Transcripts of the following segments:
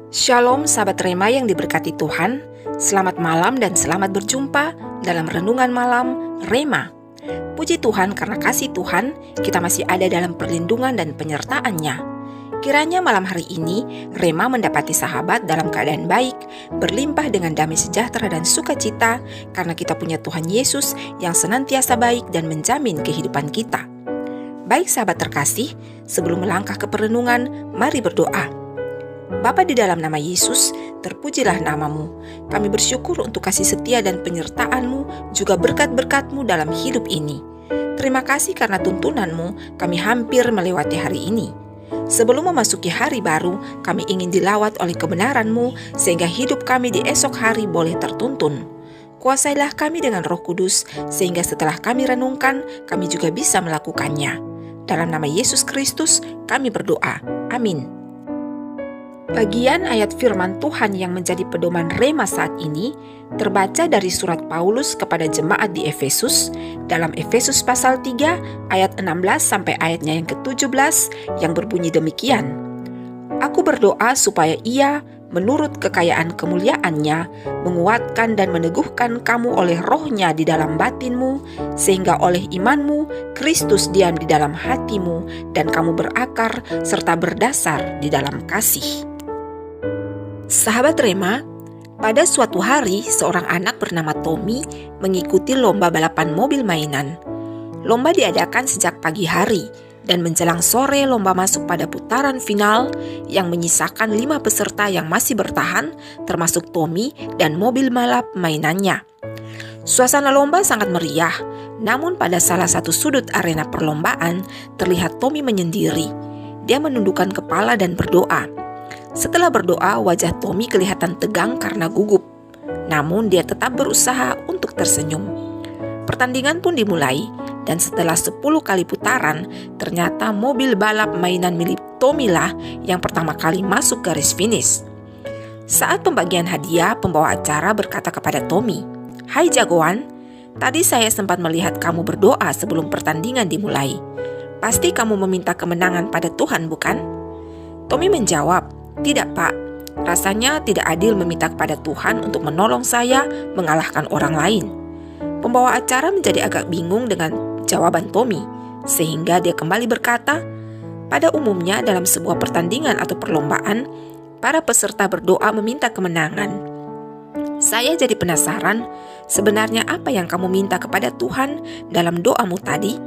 Shalom sahabat Rema yang diberkati Tuhan, selamat malam dan selamat berjumpa dalam Renungan Malam Rema. Puji Tuhan karena kasih Tuhan, kita masih ada dalam perlindungan dan penyertaan-Nya. Kiranya malam hari ini, Rema mendapati sahabat dalam keadaan baik, berlimpah dengan damai sejahtera dan sukacita, karena kita punya Tuhan Yesus yang senantiasa baik dan menjamin kehidupan kita. Baik sahabat terkasih, sebelum melangkah ke perenungan, mari berdoa. Bapa di dalam nama Yesus, terpujilah namamu. Kami bersyukur untuk kasih setia dan penyertaan-Mu, juga berkat-berkat-Mu dalam hidup ini. Terima kasih karena tuntunan-Mu, kami hampir melewati hari ini. Sebelum memasuki hari baru, kami ingin dilawat oleh kebenaran-Mu, sehingga hidup kami di esok hari boleh tertuntun. Kuasailah kami dengan Roh Kudus, sehingga setelah kami renungkan, kami juga bisa melakukannya. Dalam nama Yesus Kristus, kami berdoa. Amin. Bagian ayat firman Tuhan yang menjadi pedoman Rema saat ini terbaca dari surat Paulus kepada jemaat di Efesus dalam Efesus pasal 3 ayat 16 sampai ayatnya yang ke-17 yang berbunyi demikian. Aku berdoa supaya Ia menurut kekayaan kemuliaan-Nya menguatkan dan meneguhkan kamu oleh Roh-Nya di dalam batinmu, sehingga oleh imanmu Kristus diam di dalam hatimu dan kamu berakar serta berdasar di dalam kasih. Sahabat Rema, pada suatu hari seorang anak bernama Tommy mengikuti lomba balapan mobil mainan. Lomba diadakan sejak pagi hari dan menjelang sore lomba masuk pada putaran final yang menyisakan 5 peserta yang masih bertahan, termasuk Tommy dan mobil balap mainannya. Suasana lomba sangat meriah, namun pada salah satu sudut arena perlombaan terlihat Tommy menyendiri. Dia menundukkan kepala dan berdoa. Setelah berdoa, wajah Tommy kelihatan tegang karena gugup. Namun dia tetap berusaha untuk tersenyum. Pertandingan pun dimulai, dan setelah 10 kali putaran, ternyata mobil balap mainan milik Tommy lah yang pertama kali masuk garis finish. Saat pembagian hadiah, pembawa acara berkata kepada Tommy, "Hai jagoan, tadi saya sempat melihat kamu berdoa sebelum pertandingan dimulai. Pasti kamu meminta kemenangan pada Tuhan, bukan?" Tommy menjawab, "Tidak, Pak. Rasanya tidak adil meminta kepada Tuhan untuk menolong saya mengalahkan orang lain." Pembawa acara menjadi agak bingung dengan jawaban Tommy, sehingga dia kembali berkata, "Pada umumnya dalam sebuah pertandingan atau perlombaan, para peserta berdoa meminta kemenangan. Saya jadi penasaran, sebenarnya apa yang kamu minta kepada Tuhan dalam doamu tadi?"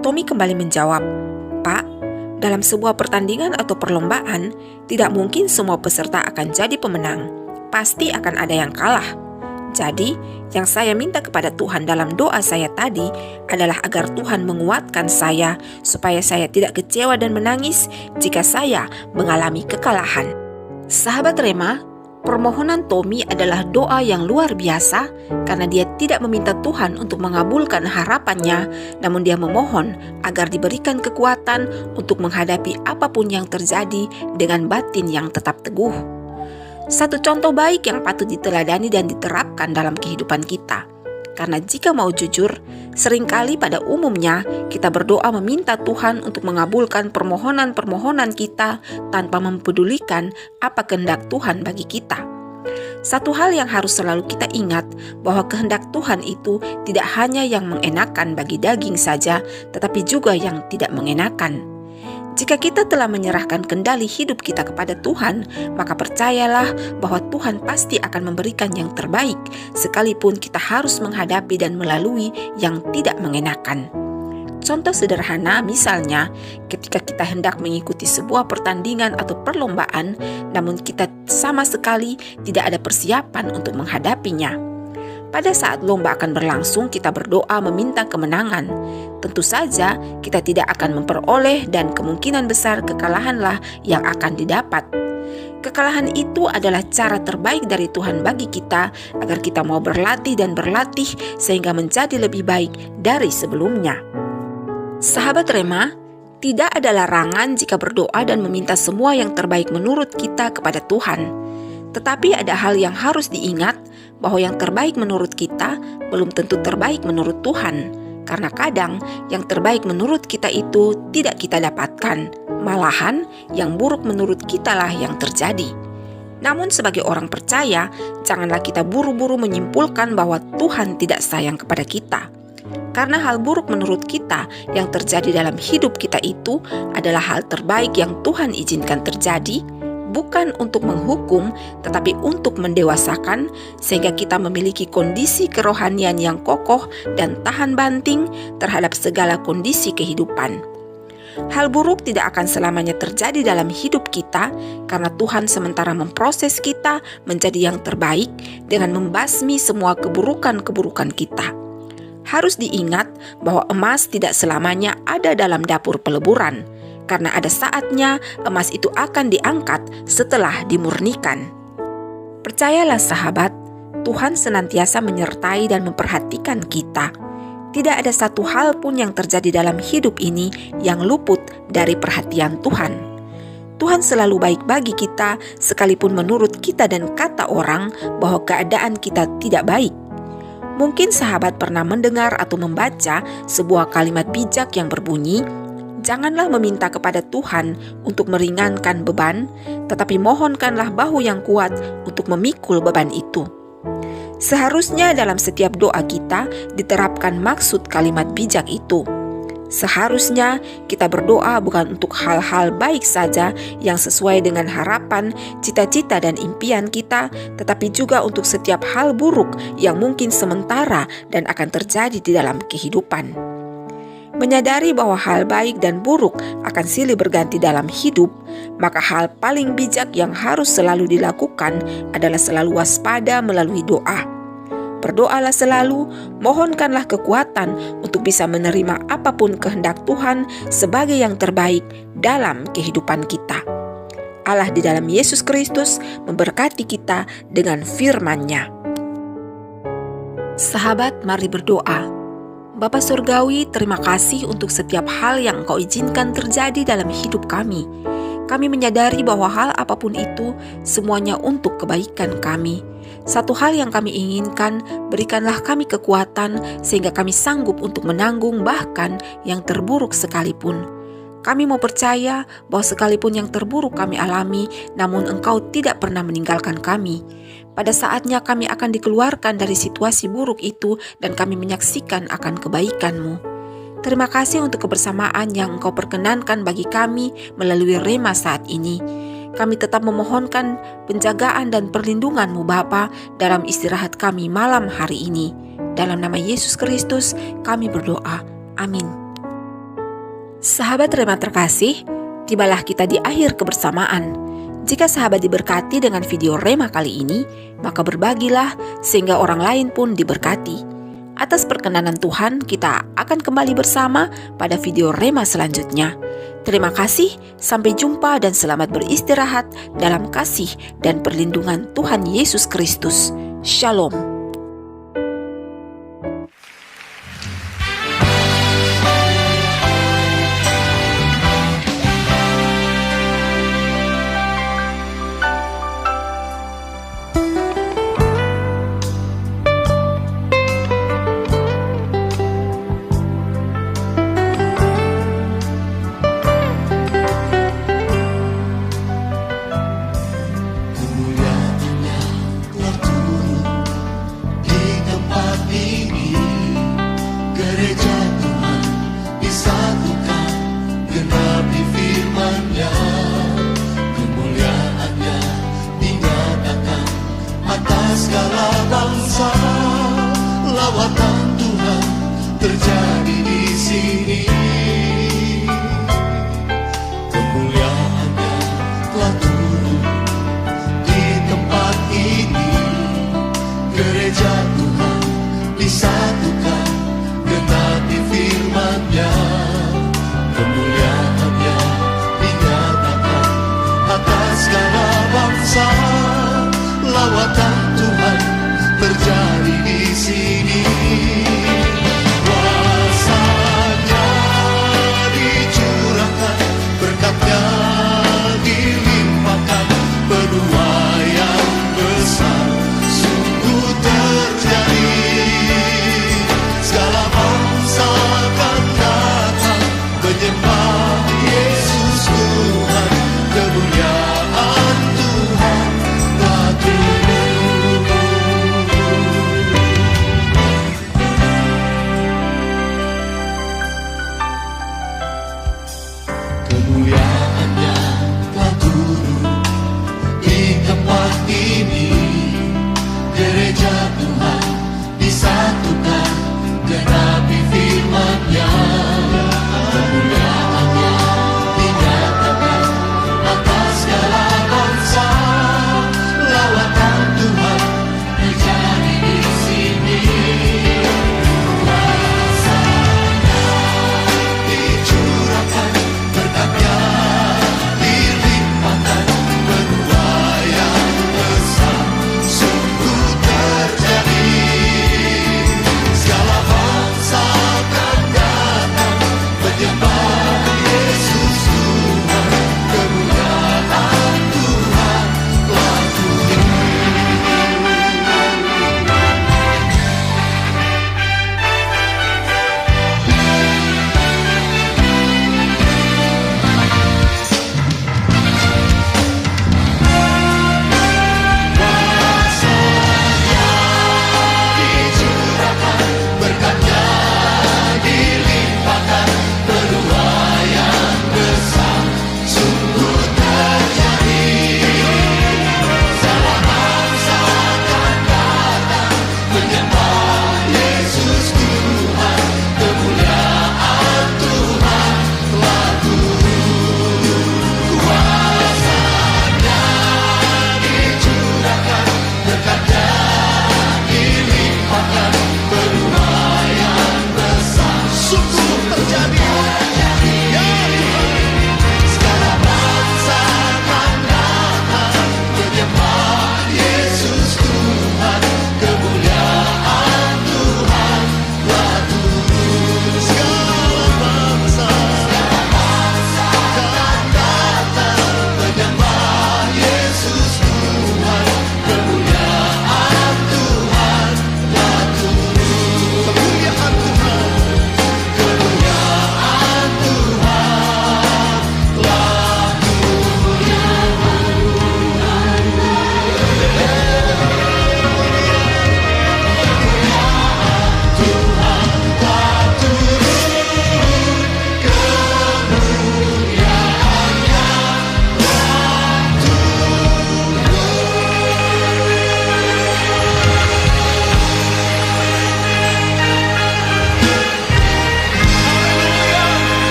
Tommy kembali menjawab, "Pak, dalam sebuah pertandingan atau perlombaan, tidak mungkin semua peserta akan jadi pemenang. Pasti akan ada yang kalah. Jadi, yang saya minta kepada Tuhan dalam doa saya tadi adalah agar Tuhan menguatkan saya supaya saya tidak kecewa dan menangis jika saya mengalami kekalahan." Sahabat Rema, permohonan Tommy adalah doa yang luar biasa karena dia tidak meminta Tuhan untuk mengabulkan harapannya, namun dia memohon agar diberikan kekuatan untuk menghadapi apapun yang terjadi dengan batin yang tetap teguh. Satu contoh baik yang patut diteladani dan diterapkan dalam kehidupan kita. Karena jika mau jujur, seringkali pada umumnya kita berdoa meminta Tuhan untuk mengabulkan permohonan-permohonan kita tanpa mempedulikan apa kehendak Tuhan bagi kita. Satu hal yang harus selalu kita ingat, bahwa kehendak Tuhan itu tidak hanya yang mengenakan bagi daging saja, tetapi juga yang tidak mengenakan. Jika kita telah menyerahkan kendali hidup kita kepada Tuhan, maka percayalah bahwa Tuhan pasti akan memberikan yang terbaik, sekalipun kita harus menghadapi dan melalui yang tidak mengenakan. Contoh sederhana misalnya, ketika kita hendak mengikuti sebuah pertandingan atau perlombaan, namun kita sama sekali tidak ada persiapan untuk menghadapinya. Pada saat lomba akan berlangsung, kita berdoa meminta kemenangan. Tentu saja kita tidak akan memperoleh dan kemungkinan besar kekalahanlah yang akan didapat. Kekalahan itu adalah cara terbaik dari Tuhan bagi kita agar kita mau berlatih dan berlatih sehingga menjadi lebih baik dari sebelumnya. Sahabat Rema, tidak ada larangan jika berdoa dan meminta semua yang terbaik menurut kita kepada Tuhan. Tetapi ada hal yang harus diingat, bahwa yang terbaik menurut kita belum tentu terbaik menurut Tuhan. Karena kadang yang terbaik menurut kita itu tidak kita dapatkan, malahan yang buruk menurut kitalah yang terjadi. Namun sebagai orang percaya, janganlah kita buru-buru menyimpulkan bahwa Tuhan tidak sayang kepada kita. Karena hal buruk menurut kita yang terjadi dalam hidup kita itu adalah hal terbaik yang Tuhan izinkan terjadi, bukan untuk menghukum, tetapi untuk mendewasakan, sehingga kita memiliki kondisi kerohanian yang kokoh dan tahan banting terhadap segala kondisi kehidupan. Hal buruk tidak akan selamanya terjadi dalam hidup kita, karena Tuhan sementara memproses kita menjadi yang terbaik dengan membasmi semua keburukan-keburukan kita. Harus diingat bahwa emas tidak selamanya ada dalam dapur peleburan, karena ada saatnya emas itu akan diangkat setelah dimurnikan. Percayalah sahabat, Tuhan senantiasa menyertai dan memperhatikan kita. Tidak ada satu hal pun yang terjadi dalam hidup ini yang luput dari perhatian Tuhan. Tuhan selalu baik bagi kita, sekalipun menurut kita dan kata orang bahwa keadaan kita tidak baik. Mungkin sahabat pernah mendengar atau membaca sebuah kalimat bijak yang berbunyi, "Janganlah meminta kepada Tuhan untuk meringankan beban, tetapi mohonkanlah bahu yang kuat untuk memikul beban itu." Seharusnya dalam setiap doa kita diterapkan maksud kalimat bijak itu. Seharusnya kita berdoa bukan untuk hal-hal baik saja yang sesuai dengan harapan, cita-cita dan impian kita, tetapi juga untuk setiap hal buruk yang mungkin sementara dan akan terjadi di dalam kehidupan. Menyadari bahwa hal baik dan buruk akan silih berganti dalam hidup, maka hal paling bijak yang harus selalu dilakukan adalah selalu waspada melalui doa. Berdoalah selalu, mohonkanlah kekuatan untuk bisa menerima apapun kehendak Tuhan sebagai yang terbaik dalam kehidupan kita. Allah di dalam Yesus Kristus memberkati kita dengan firman-Nya. Sahabat, mari berdoa. Bapa Surgawi, terima kasih untuk setiap hal yang Engkau izinkan terjadi dalam hidup kami. Kami menyadari bahwa hal apapun itu semuanya untuk kebaikan kami. Satu hal yang kami inginkan, berikanlah kami kekuatan sehingga kami sanggup untuk menanggung bahkan yang terburuk sekalipun. Kami mau percaya bahwa sekalipun yang terburuk kami alami, namun Engkau tidak pernah meninggalkan kami. Pada saatnya kami akan dikeluarkan dari situasi buruk itu dan kami menyaksikan akan kebaikan-Mu. Terima kasih untuk kebersamaan yang Engkau perkenankan bagi kami melalui Rema saat ini. Kami tetap memohonkan penjagaan dan perlindungan-Mu Bapa dalam istirahat kami malam hari ini. Dalam nama Yesus Kristus kami berdoa. Amin. Sahabat Rema terkasih, tibalah kita di akhir kebersamaan. Jika sahabat diberkati dengan video Rema kali ini, maka berbagilah sehingga orang lain pun diberkati. Atas perkenanan Tuhan, kita akan kembali bersama pada video Rema selanjutnya. Terima kasih, sampai jumpa dan selamat beristirahat dalam kasih dan perlindungan Tuhan Yesus Kristus. Shalom. Segala bangsa, lawatan Tuhan terjadi di sini. Kemuliaan-Nya telah turun di tempat ini. Gereja Tuhan disatukan, genapi firman-Nya. Kemuliaan-Nya dinyatakan atas segala bangsa. Lawatan Tuhan terjadi di sini. Kuasa-Nya dicurahkan, berkat-Nya dilimpahkan.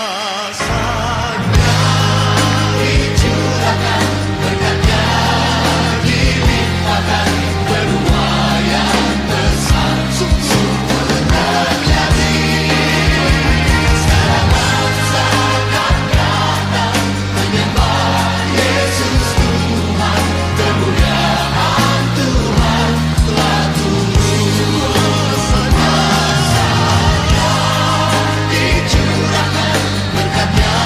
Kasih-Nya dicurahkan, berkat-Nya dilimpahkan, penuaian besar sungguh terjadi. Sekarang bangsa akan datang menyembah Yesus Tuhan, kemuliaan Tuhan telah turun. Kuasa-Nya dicurahkan, berkat-Nya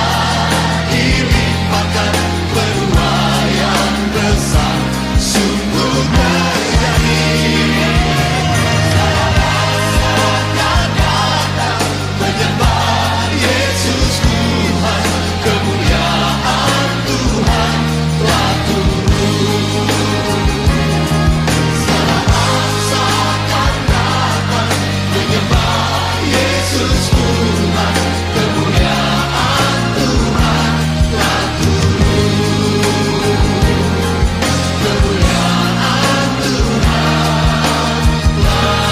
dilimpahkan, penuaian besar sungguh terjadi. Akan datang menyembah Yesus Tuhan, kemuliaan Tuhan telah turun. Bangsa akan datang menyembah Yesus Tuhan, kemuliaan Tuhan telah turun. Kemuliaan Tuhan telah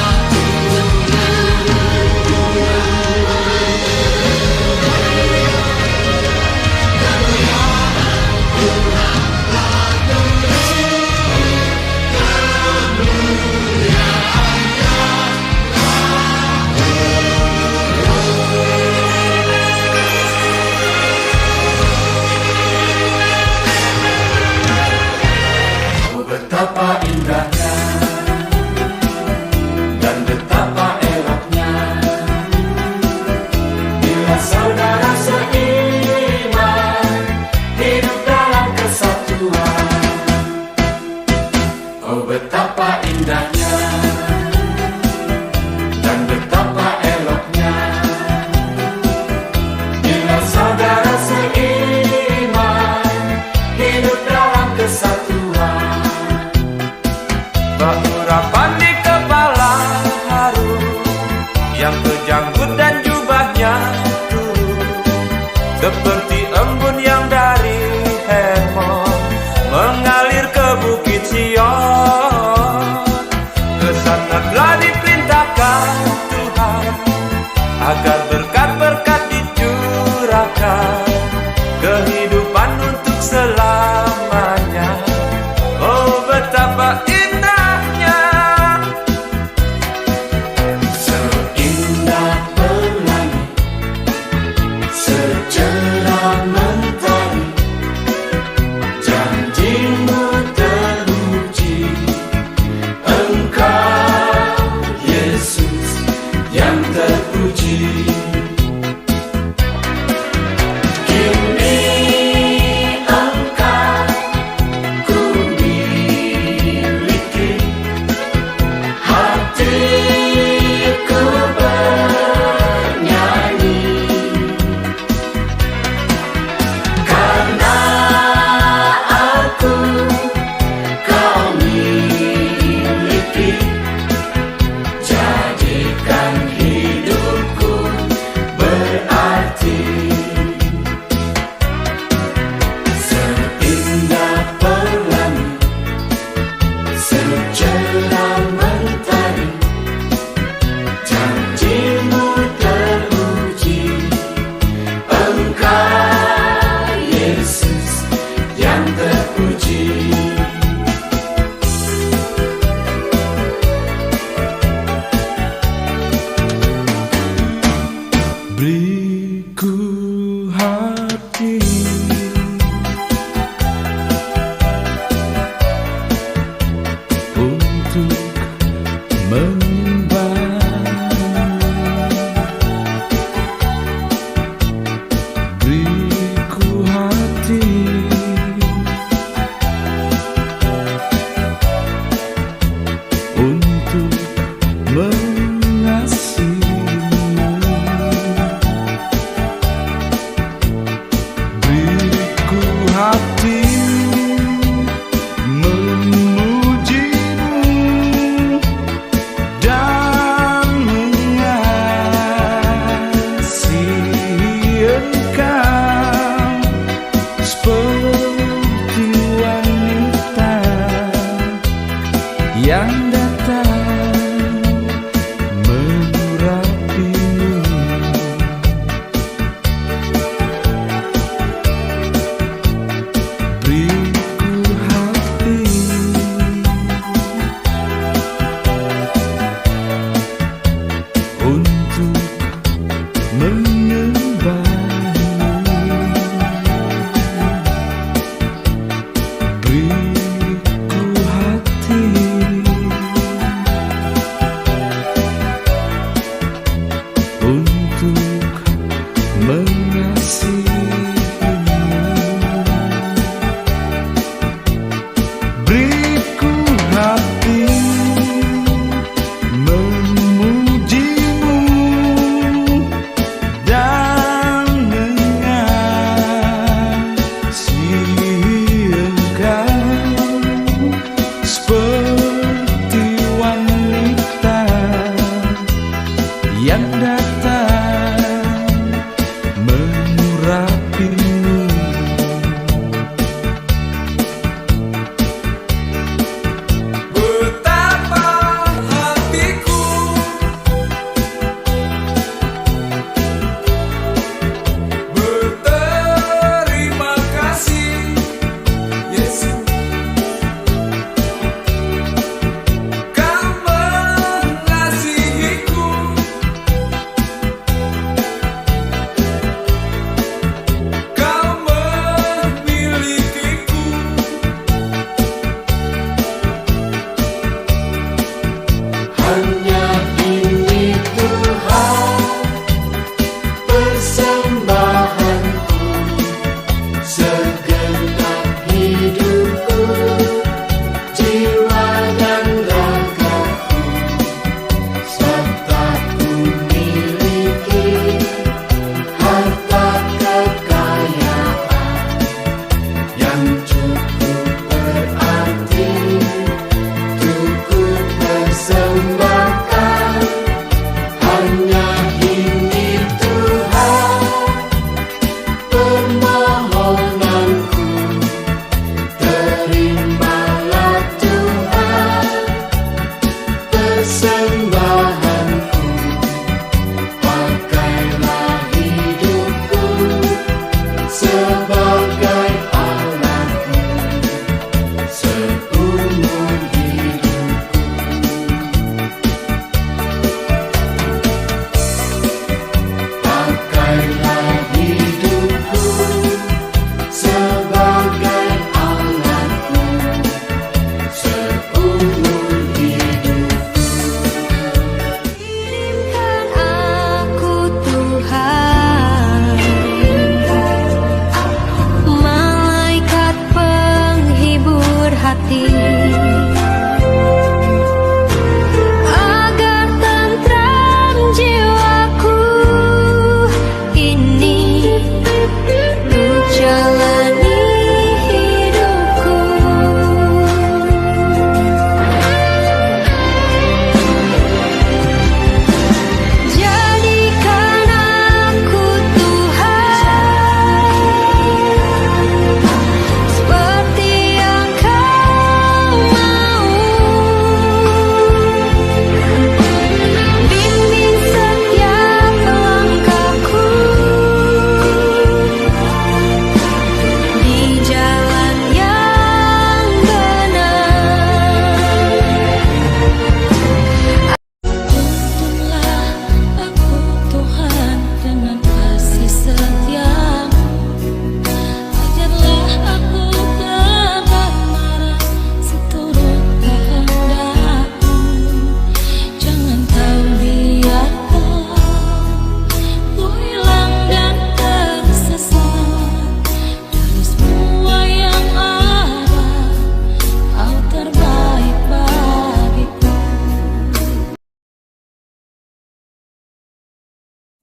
Oh, betapa indahnya dan betapa eloknya bila saudara seiman hidup dalam kesatuan. Oh, betapa indahnya dan betapa eloknya bila saudara seiman hidup dalam kesatuan. Berurapan di kepala Harun yang kejanggut dan jubahnya turun seperti embun yang dari Hermon mengalir ke bukit Sion. Ke sana telah diperintahkan Tuhan agar berkat-berkat dicurahkan, kehidupan untuk selamanya. Oh, betapa indahnya, seindah pelangi, secerah mentari, janji-Mu teruji. Engkau Yesus yang terpuji. Kini Engkau ku miliki, hatiku bernyanyi karena aku Kau miliki. Jadikan hidupku berarti, seindah pelangi, secerah mentari, janji-Mu teruji. Engkau Yesus yang terpuji. Beriku hati untuk menyembah. Beriku hati untuk mengasihi-Mu.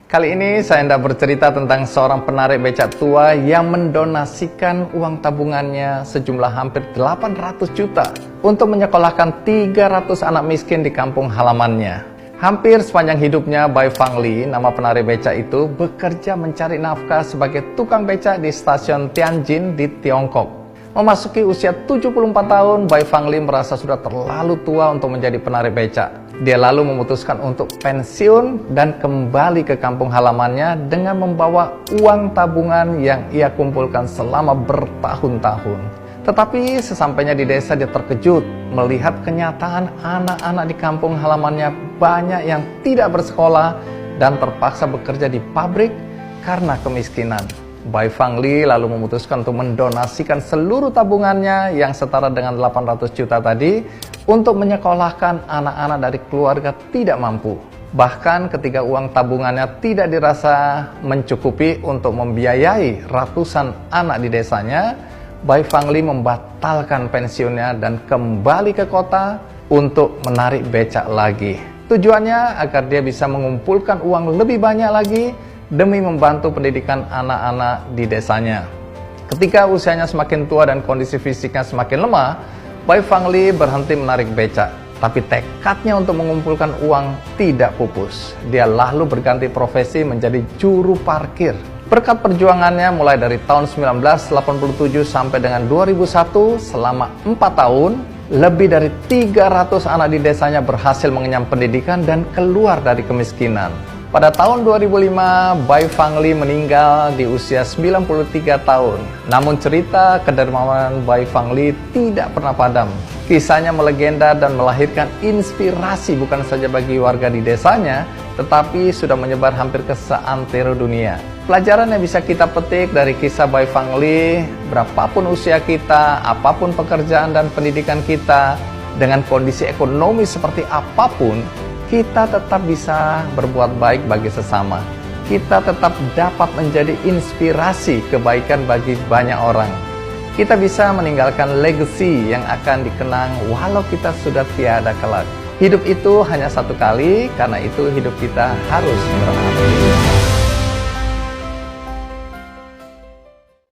Kali ini saya hendak bercerita tentang seorang penarik becak tua yang mendonasikan uang tabungannya sejumlah hampir 800 juta untuk menyekolahkan 300 anak miskin di kampung halamannya. Hampir sepanjang hidupnya, Bai Fang Li, nama penarik becak itu, bekerja mencari nafkah sebagai tukang becak di stasiun Tianjin di Tiongkok. Memasuki usia 74 tahun, Bai Fang Li merasa sudah terlalu tua untuk menjadi penarik becak. Dia lalu memutuskan untuk pensiun dan kembali ke kampung halamannya dengan membawa uang tabungan yang ia kumpulkan selama bertahun-tahun. Tetapi sesampainya di desa, dia terkejut melihat kenyataan anak-anak di kampung halamannya banyak yang tidak bersekolah dan terpaksa bekerja di pabrik karena kemiskinan. Bai Fang Li lalu memutuskan untuk mendonasikan seluruh tabungannya yang setara dengan 800 juta tadi untuk menyekolahkan anak-anak dari keluarga tidak mampu. Bahkan ketika uang tabungannya tidak dirasa mencukupi untuk membiayai ratusan anak di desanya, Bai Fang Li membatalkan pensiunnya dan kembali ke kota untuk menarik becak lagi. Tujuannya agar dia bisa mengumpulkan uang lebih banyak lagi demi membantu pendidikan anak-anak di desanya. Ketika usianya semakin tua dan kondisi fisiknya semakin lemah, Bai Fang Li berhenti menarik becak. Tapi tekadnya untuk mengumpulkan uang tidak pupus. Dia lalu berganti profesi menjadi juru parkir. Berkat perjuangannya mulai dari tahun 1987 sampai dengan 2001, selama 4 tahun, lebih dari 300 anak di desanya berhasil mengenyam pendidikan dan keluar dari kemiskinan. Pada tahun 2005, Bai Fang Li meninggal di usia 93 tahun. Namun cerita kedermawanan Bai Fang Li tidak pernah padam. Kisahnya melegenda dan melahirkan inspirasi bukan saja bagi warga di desanya, tetapi sudah menyebar hampir ke seantero dunia. Pelajaran yang bisa kita petik dari kisah Bai Fang Li, berapapun usia kita, apapun pekerjaan dan pendidikan kita, dengan kondisi ekonomi seperti apapun, kita tetap bisa berbuat baik bagi sesama. Kita tetap dapat menjadi inspirasi kebaikan bagi banyak orang. Kita bisa meninggalkan legacy yang akan dikenang walau kita sudah tiada kelak. Hidup itu hanya satu kali, karena itu hidup kita harus berarti.